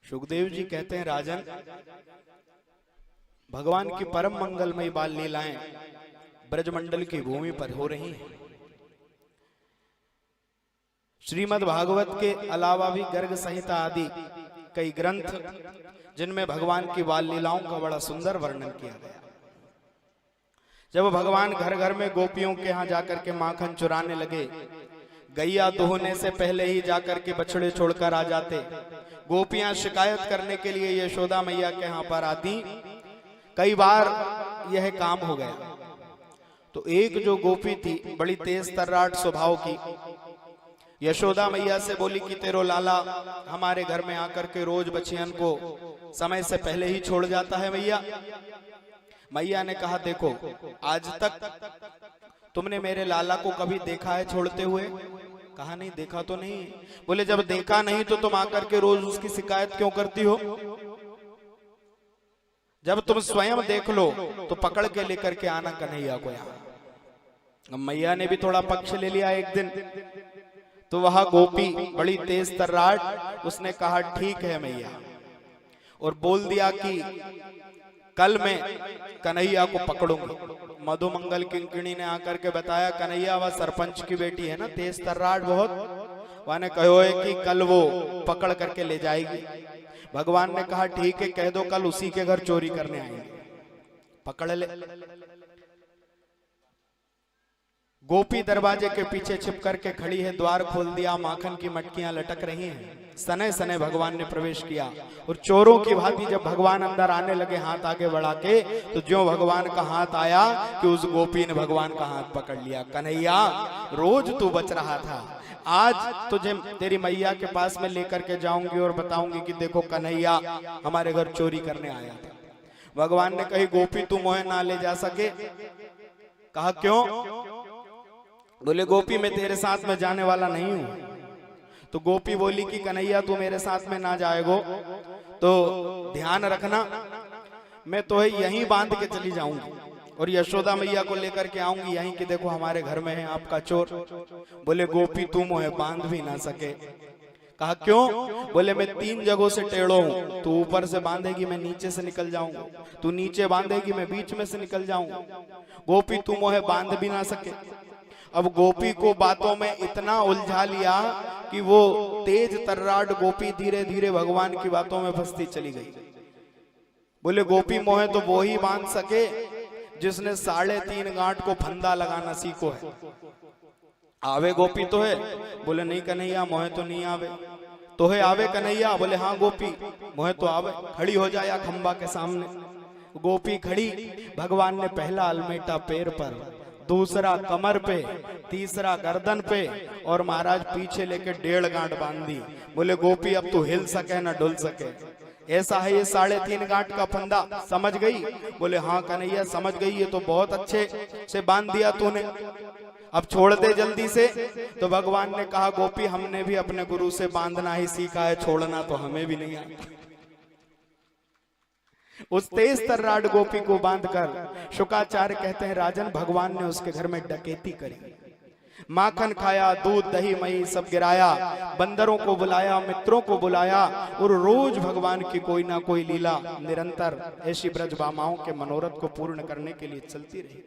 सुखदेव जी कहते हैं, राजन, भगवान की परम मंगलमयी बाल लीलाएं ब्रजमंडल की भूमि पर हो रही हैं। श्रीमद् भागवत के अलावा भी गर्ग संहिता आदि कई ग्रंथ जिनमें भगवान की बाल लीलाओं का बड़ा सुंदर वर्णन किया गया। जब भगवान घर घर में गोपियों के यहाँ जाकर के माखन चुराने लगे, गैया दुहने से पहले ही जाकर के बछड़े छोड़कर आ जाते। गोपियां शिकायत करने के लिए यशोदा मैया के यहाँ पर आती। कई बार यह काम हो गया तो एक जो गोपी थी, बड़ी तेज तर्राट स्वभाव की, यशोदा मैया से बोली कि तेरो लाला हमारे घर में आकर के रोज बच्चियन को समय से पहले ही छोड़ जाता है। मैया मैया ने कहा, देखो, आज तक तुमने मेरे लाला को कभी देखा है छोड़ते हुए? कहा, नहीं, देखा तो नहीं। बोले, जब देखा नहीं तो तुम आकर के रोज उसकी शिकायत क्यों करती हो? जब तुम स्वयं देख लो तो पकड़ के लेकर के आना कन्हैया को यहाँ। मैया ने भी थोड़ा पक्ष ले लिया एक दिन। तो वह गोपी बड़ी तेज तर्राट, उसने कहा, ठीक है मैया, और बोल दिया कि कल मैं कन्हैया को पकड़ूंगी। मधुमंगल किंकिणी ने आकर के बताया, कन्हैया वह सरपंच की बेटी है ना, तेज तर्राट बहुत, वह ने कहो है कि कल वो पकड़ करके ले जाएगी। भगवान ने कहा, ठीक है, कह दो कल उसी के घर चोरी करने आएंगे, पकड़ ले। गोपी दरवाजे के पीछे छिप करके खड़ी है, द्वार खोल दिया, माखन की मटकियां लटक रही हैं। सने सने भगवान ने प्रवेश किया और चोरों की भांति जब भगवान अंदर आने लगे हाथ आगे बढ़ा के, तो ज्यों भगवान का हाथ आया कि उस गोपी ने भगवान का हाथ पकड़ लिया। कन्हैया, रोज तू बच रहा था, आज तुझे तेरी मैया के पास में लेकर के जाऊंगी और बताऊंगी कि देखो कन्हैया हमारे घर चोरी करने आया था। भगवान ने कही, गोपी तू मोहे ना ले जा सके? कहा, क्यों? बोले, गोपी मैं तेरे साथ में जाने वाला नहीं हूं। तो गोपी बोली कि कन्हैया तू मेरे साथ में ना जाएगो तो ध्यान रखना, मैं तो यहीं बांध के चली जाऊंगी और यशोदा मैया को लेकर के आऊंगी यहीं कि देखो हमारे घर में है आपका चोर। बोले, गोपी तू मोहे बांध भी ना सके। कहा, क्यों? बोले, मैं 3 जगहों से टेढ़ो हूं, तू ऊपर से बांधेगी मैं नीचे से निकल जाऊंगा, तू नीचे बांधेगी मैं बीच में से निकल जाऊंगा। गोपी तू मोहे बांध भी ना सके। अब गोपी को बातों में इतना उलझा लिया कि वो तेज तर्राट गोपी धीरे धीरे भगवान की बातों में फंसती चली गई। बोले, गोपी मोहे तो वो ही बांध सके जिसने 3.5 गांठ को फंदा लगाना सीखो है। आवे गोपी तो है? बोले, नहीं कन्हैया मोहे तो नहीं आवे। तो है आवे कन्हैया? बोले, हाँ गोपी मोहे तो आवे। खड़ी हो जाया खंबा के सामने। गोपी खड़ी, भगवान ने पहला अलमेटा पैर पर, दूसरा कमर पे, तीसरा गर्दन पे और महाराज पीछे लेके 1.5 गांठ बांध दी। बोले, गोपी अब तू हिल सके ना डुल सके, ऐसा है ये 3.5 गांठ का फंदा, समझ गई? बोले, हाँ कन्हैया समझ गई, ये तो बहुत अच्छे से बांध दिया तूने, अब छोड़ दे जल्दी से। तो भगवान ने कहा, गोपी हमने भी अपने गुरु से बांधना ही सीखा है, छोड़ना तो हमें भी नहीं आता। उस तेज तर्राट गोपी को बांधकर शुकाचार्य कहते हैं, राजन, भगवान ने उसके घर में डकैती करी, माखन खाया, दूध दही मई सब गिराया, बंदरों को बुलाया, मित्रों को बुलाया और रोज भगवान की कोई ना कोई लीला निरंतर ऐसी ब्रजभामाओं के मनोरथ को पूर्ण करने के लिए चलती रही।